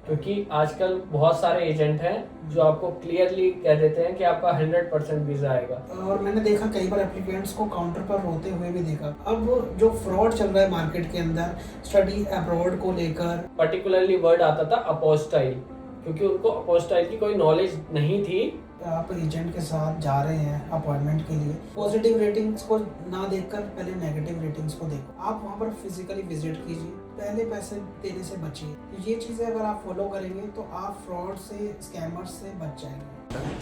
क्योंकि आजकल बहुत सारे एजेंट हैं जो आपको क्लियरली कह देते हैं कि आपका 100% वीज़ा आएगा। और मैंने देखा कई बार एप्लीकेंट्स को काउंटर पर रोते हुए भी देखा। अब जो फ्रॉड चल रहा है मार्केट के अंदर स्टडी अब्रॉड को लेकर, पर्टिकुलरली वर्ड आता था अपोस्टाइल, क्योंकि उनको अपोस्टाइल की कोई नॉलेज नहीं थी। आप एजेंट के साथ जा रहे हैं अपॉइंटमेंट के लिए, पॉजिटिव रेटिंग्स को ना देखकर पहले नेगेटिव रेटिंग्स को देखो। आप वहाँ पर फिजिकली विजिट कीजिए, पहले पैसे देने से बचिए। तो ये चीज़ें अगर आप फॉलो करेंगे तो आप फ्रॉड से, स्कैमर्स से बच जाएंगे।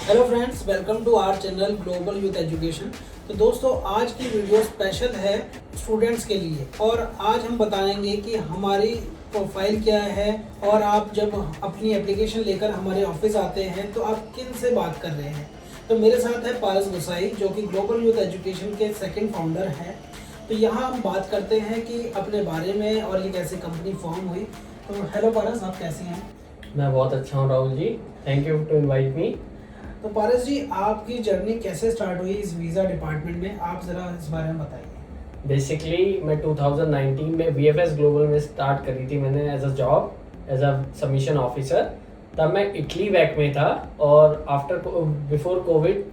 Hello friends, welcome to our channel Global Youth Education. तो दोस्तों, आज की वीडियो स्पेशल है स्टूडेंट्स के लिए और आज हम बताएंगे कि हमारी प्रोफाइल क्या है और आप जब अपनी एप्लीकेशन लेकर हमारे ऑफिस आते हैं तो आप किन से बात कर रहे हैं। तो मेरे साथ है पारस गोसाई, जो कि ग्लोबल यूथ एजुकेशन के सेकंड फाउंडर हैं। तो यहाँ हम बात करते हैं कि अपने बारे में और ये कैसे कंपनी फॉर्म हुई। तो हेलो पारस, आप कैसे हैं? मैं बहुत अच्छा हूँ Rahul ji, thank you to invite me. तो पारस जी, आपकी जर्नी कैसे स्टार्ट हुई इस वीज़ा डिपार्टमेंट में, आप ज़रा इस बारे में बताइए। बेसिकली मैं 2019 में VFS ग्लोबल में स्टार्ट करी थी मैंने as a job, as a submission officer. तब मैं इटली वैक में था और बिफोर कोविड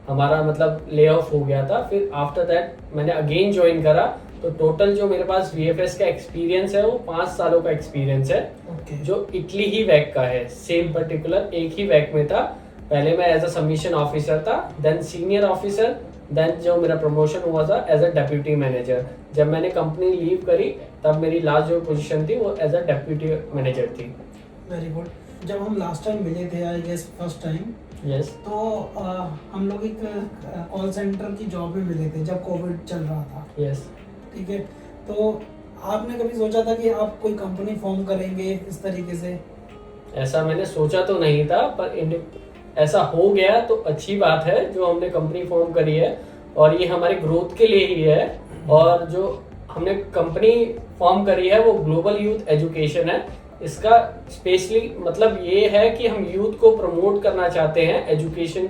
हमारा मतलब ले ऑफ हो गया था। फिर आफ्टर दैट मैंने अगेन ज्वाइन करा। तो टोटल जो मेरे पास VFS का एक्सपीरियंस है वो 5 सालों का एक्सपीरियंस है। जो इटली ही वैक का है, सेम पर्टिकुलर एक ही वैक में था। पहले मैं एज अ सबमिशन ऑफिसर था, देन सीनियर ऑफिसर, देन जो मेरा प्रमोशन हुआ था एज अ डेप्यूटी मैनेजर। जब मैंने कंपनी लीव करी तब मेरी लास्ट जो पोजीशन थी वो एज अ डेप्यूटी मैनेजर थी। Very good. जब हम लास्ट टाइम मिले थे, I guess first time, yes, तो हम लोग एक कॉल सेंटर की जॉब में मिले थे जब कोविड चल रहा था। यस। ठीक है, तो आपने कभी सोचा था कि आप कोई कंपनी फॉर्म करेंगे इस तरीके से? ऐसा मैंने सोचा तो नहीं था, पर ऐसा हो गया तो अच्छी बात है जो हमने कंपनी फॉर्म करी है और ये हमारे ग्रोथ के लिए ही है। और जो हमने कंपनी फॉर्म करी है वो ग्लोबल यूथ एजुकेशन है। इसका स्पेशली मतलब ये है कि हम यूथ को प्रमोट करना चाहते हैं एजुकेशन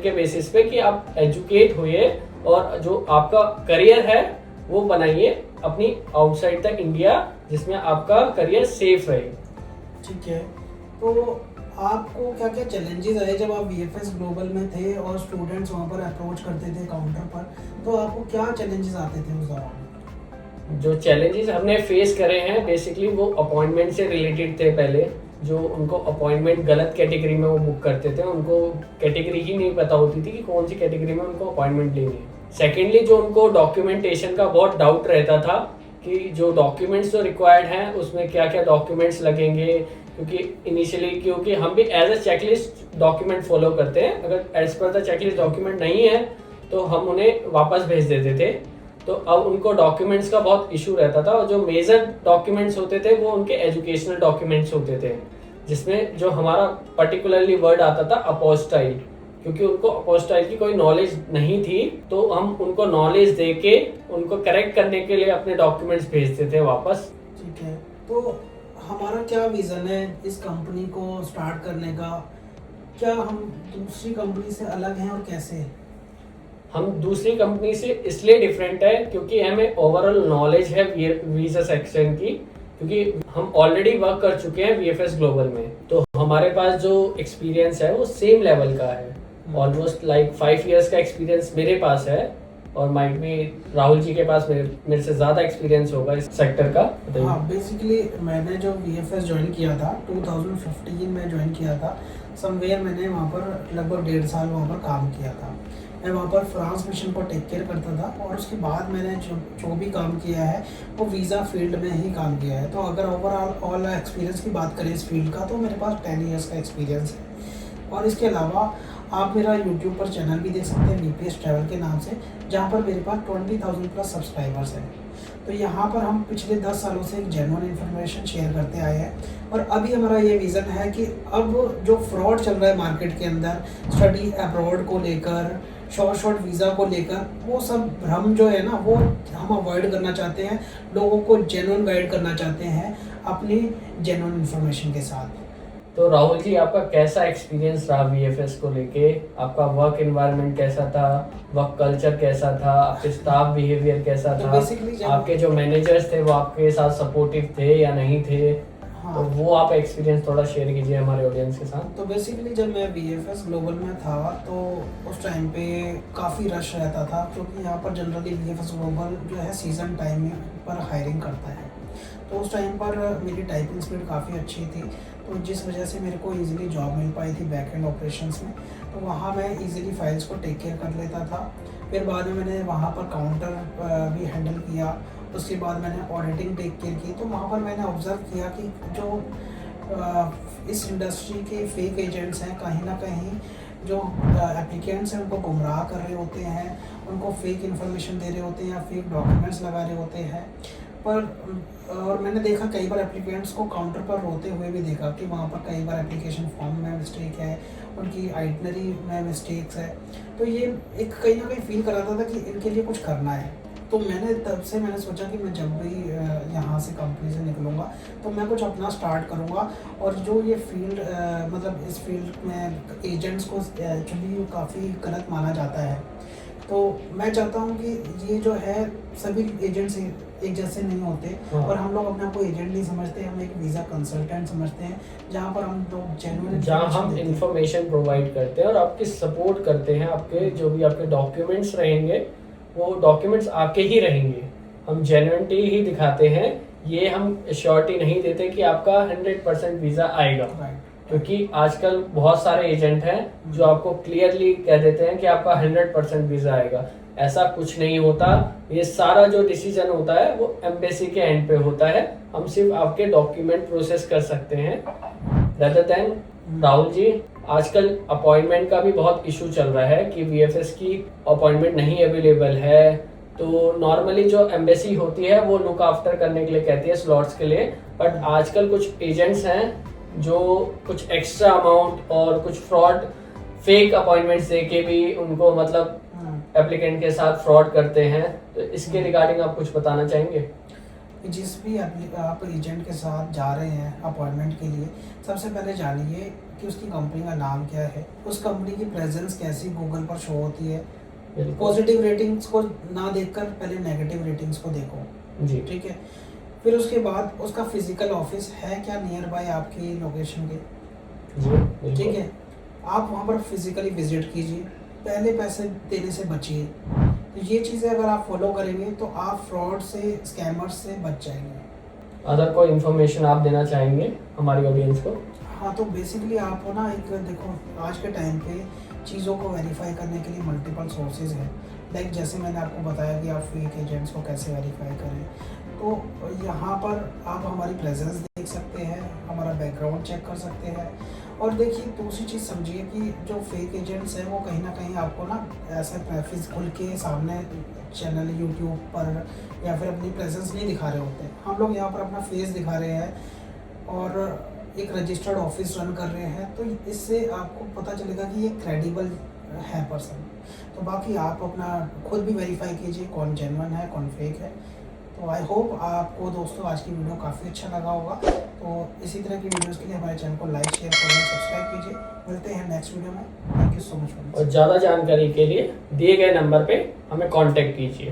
के बेसिस पे कि आप एजुकेट होइए और जो आपका करियर है वो बनाइए अपनी आउटसाइड द इंडिया, जिसमें आपका करियर सेफ रहे। ठीक है, तो आपको क्या क्या चैलेंजेस आए जब आप VFS ग्लोबल में थे और स्टूडेंट्स वहाँ पर अप्रोच करते थे काउंटर पर? तो आपको क्या चैलेंजेस आते थे उस दौरान? जो चैलेंजेस हमने फेस करे हैं बेसिकली वो अपॉइंटमेंट से रिलेटेड थे। पहले जो उनको अपॉइंटमेंट गलत कैटेगरी में वो बुक करते थे, उनको कैटेगरी ही नहीं पता होती थी कि कौन सी कैटेगरी में उनको अपॉइंटमेंट लेनी है। सेकेंडली जो उनको डॉक्यूमेंटेशन का बहुत डाउट रहता था कि जो डॉक्यूमेंट्स जो रिक्वायर्ड हैं उसमें क्या क्या डॉक्यूमेंट्स लगेंगे, क्योंकि हम भी as a checklist document follow करते हैं। अगर as per the checklist document नहीं है तो हम उन्हें वापस भेज देते थे। तो अब उनको डॉक्यूमेंट्स का बहुत इशू रहता था और जो मेजर डॉक्यूमेंट्स होते थे वो उनके एजुकेशनल डॉक्यूमेंट्स होते थे, जिसमें जो हमारा पर्टिकुलरली वर्ड आता था अपोस्टाइल, क्योंकि उनको अपोस्टाइल की कोई नॉलेज नहीं थी। तो हम उनको नॉलेज दे के उनको करेक्ट करने के लिए अपने डॉक्यूमेंट्स भेजते थे वापस। ठीक है, तो हमारा क्या विज़न है इस कंपनी को स्टार्ट करने का? क्या हम दूसरी कंपनी से अलग हैं और कैसे? हम दूसरी कंपनी से इसलिए डिफरेंट है क्योंकि हमें ओवरऑल नॉलेज है वीजा सेक्शन की, क्योंकि हम ऑलरेडी वर्क कर चुके हैं VFS ग्लोबल में। तो हमारे पास जो एक्सपीरियंस है वो सेम लेवल का है। ऑलमोस्ट लाइक 5 इयर्स का एक्सपीरियंस मेरे पास है और माइट भी राहुल जी के पास मेरे से ज़्यादा एक्सपीरियंस होगा इस सेक्टर का। हाँ, बेसिकली मैंने जो VFS ज्वाइन किया था 2015 में ज्वाइन किया था। समवेयर मैंने वहाँ पर लगभग 1.5 साल वहाँ पर काम किया था। मैं वहाँ पर फ्रांस मिशन को टेक केयर करता था और उसके बाद मैंने जो भी काम किया है वो वीज़ा फील्ड में ही काम किया है। तो अगर ओवरऑल एक्सपीरियंस की बात करें इस फील्ड का, तो मेरे पास 10 इयर्स का एक्सपीरियंस है। और इसके अलावा आप मेरा यूट्यूब पर चैनल भी देख सकते हैं VPS ट्रैवल के नाम से, जहाँ पर मेरे पास 20,000 प्लस सब्सक्राइबर्स हैं। तो यहाँ पर हम पिछले 10 सालों से एक जेन्युइन इन्फॉर्मेशन शेयर करते आए हैं और अभी हमारा ये विज़न है कि अब जो फ्रॉड चल रहा है मार्केट के अंदर स्टडी अब्रॉड को लेकर, शॉर्ट वीज़ा को लेकर, वो सब भ्रम जो है ना वो हम अवॉइड करना चाहते हैं। लोगों को जेन्युइन गाइड करना चाहते हैं अपनी जेन्युइन इन्फॉर्मेशन के साथ। तो राहुल जी, आपका कैसा एक्सपीरियंस रहा VFS को लेके? आपका वर्क एनवायरनमेंट कैसा था, वर्क कल्चर कैसा था, आपके स्टाफ बिहेवियर कैसा था, तो आपके जो मैनेजर्स थे वो आपके साथ सपोर्टिव थे या नहीं थे? हाँ। तो वो आप एक्सपीरियंस थोड़ा शेयर कीजिए हमारे ऑडियंस के साथ। तो बेसिकली जब मैं VFS ग्लोबल में था तो उस टाइम पे काफ़ी रश रहता था, क्योंकि यहाँ पर जनरली VFS ग्लोबल जो है सीज़न टाइम पर हायरिंग करता है। तो उस टाइम पर मेरी टाइपिंग स्पीड काफ़ी अच्छी थी, तो जिस वजह से मेरे को इजीली जॉब मिल पाई थी बैक एंड ऑपरेशंस में। तो वहाँ मैं इजीली फाइल्स को टेक केयर कर लेता था। फिर बाद में मैंने वहाँ पर काउंटर भी हैंडल किया। उसके बाद मैंने ऑडिटिंग टेक केयर की। तो वहाँ पर मैंने ऑब्ज़र्व किया कि जो इस इंडस्ट्री के फेक एजेंट्स हैं, कहीं ना कहीं जो एप्लीकेंट्स हैं उनको गुमराह कर रहे होते हैं, उनको फेक इन्फॉर्मेशन दे रहे होते हैं या फेक डॉक्यूमेंट्स लगा रहे होते हैं। पर और मैंने देखा कई बार एप्लीकेंट्स को काउंटर पर रोते हुए भी देखा कि वहाँ पर कई बार एप्लीकेशन फॉर्म में मिस्टेक है, उनकी आइटनरी में मिस्टेक्स है। तो ये एक कहीं ना कहीं फील कराता था कि इनके लिए कुछ करना है। तो मैंने तब से मैंने सोचा कि मैं जब भी यहाँ से कंपनी से निकलूँगा तो मैं कुछ अपना स्टार्ट करूँगा। और जो ये फील्ड मतलब इस फील्ड में एजेंट्स को एक्चुअली काफ़ी गलत माना जाता है। तो मैं चाहता हूँ कि ये जो है सभी एजेंट्स एक जैसे नहीं होते। हाँ। और हम लोग अपने आप को एजेंट नहीं समझते, हम एक वीज़ा कंसल्टेंट समझते हैं, जहाँ पर हम लोग जेन्युइन जहाँ हम इंफॉर्मेशन प्रोवाइड करते हैं और आपकी सपोर्ट करते हैं। आपके जो भी आपके डॉक्यूमेंट्स रहेंगे वो डॉक्यूमेंट्स आपके ही रहेंगे। हम जेन्युइनिटी ही दिखाते हैं, ये हम श्योरिटी नहीं देते कि आपका 100% वीज़ा आएगा। क्योंकि आजकल बहुत सारे एजेंट हैं जो आपको क्लियरली कह देते हैं कि आपका 100% वीज़ा आएगा। ऐसा कुछ नहीं होता। ये सारा जो डिसीजन होता है वो एम्बेसी के एंड पे होता है। हम सिर्फ आपके डॉक्यूमेंट प्रोसेस कर सकते हैं rather than। राहुल जी, आजकल अपॉइंटमेंट का भी बहुत इशू चल रहा है कि VFS की अपॉइंटमेंट नहीं अवेलेबल है। तो नॉर्मली जो एम्बेसी होती है वो लुक आफ्टर करने के लिए कहती है स्लॉट्स के लिए, बट आजकल कुछ एजेंट्स हैं जो कुछ एक्स्ट्रा अमाउंट और कुछ फ्रॉड फेक अपॉइंटमेंट्स दे के भी उनको मतलब एप्लीकेंट के साथ फ्रॉड करते हैं। तो इसके रिगार्डिंग आप कुछ बताना चाहेंगे? जिस भी आप एजेंट के साथ जा रहे हैं अपॉइंटमेंट के लिए, सबसे पहले जानिए कि उसकी कंपनी का नाम क्या है, उस कंपनी की प्रेजेंस कैसी गूगल पर शो होती है। पॉजिटिव रेटिंग्स को ना देखकर पहले नेगेटिव रेटिंग्स को देखो जी। ठीक है। फिर उसके बाद उसका फिजिकल ऑफिस है क्या नियर बाय आपकी लोकेशन के, जी ठीक है। आप वहाँ पर फिजिकली विजिट कीजिए, पहले पैसे देने से बचिए। तो ये चीज़ें अगर आप फॉलो करेंगे तो आप फ्रॉड से, स्कैमर्स से बच जाएंगे। अदर कोई इन्फॉर्मेशन आप देना चाहेंगे हमारी ऑडियंस को? हाँ, तो बेसिकली आपको ना एक देखो, आज के टाइम पे चीज़ों को वेरीफाई करने के लिए मल्टीपल सोर्सेज हैं। लाइक जैसे मैंने आपको बताया कि आप फेक एजेंट्स को कैसे वेरीफाई करें। तो यहाँ पर आप हमारी प्रेजेंस देख सकते हैं, हमारा बैकग्राउंड चेक कर सकते हैं। और देखिए दूसरी चीज़ समझिए कि जो फेक एजेंट्स हैं वो कहीं ना कहीं आपको ना ऐसे प्रेफिस खुल के सामने चैनल यूट्यूब पर या फिर अपनी प्रेजेंस नहीं दिखा रहे होते। हम लोग यहाँ पर अपना फेस दिखा रहे हैं और एक रजिस्टर्ड ऑफिस रन कर रहे हैं, तो इससे आपको पता चलेगा कि ये क्रेडिबल है पर्सन। तो बाकी आप अपना खुद भी वेरीफाई कीजिए कौन जेन्युइन है कौन फेक है। तो आई होप आपको दोस्तों आज की वीडियो काफ़ी अच्छा लगा होगा। तो इसी तरह की वीडियोस के लिए हमारे चैनल को लाइक शेयर करें, सब्सक्राइब कीजिए। मिलते हैं नेक्स्ट वीडियो में। Thank you so much. और ज़्यादा जानकारी के लिए दिए गए नंबर पे हमें कांटेक्ट कीजिए।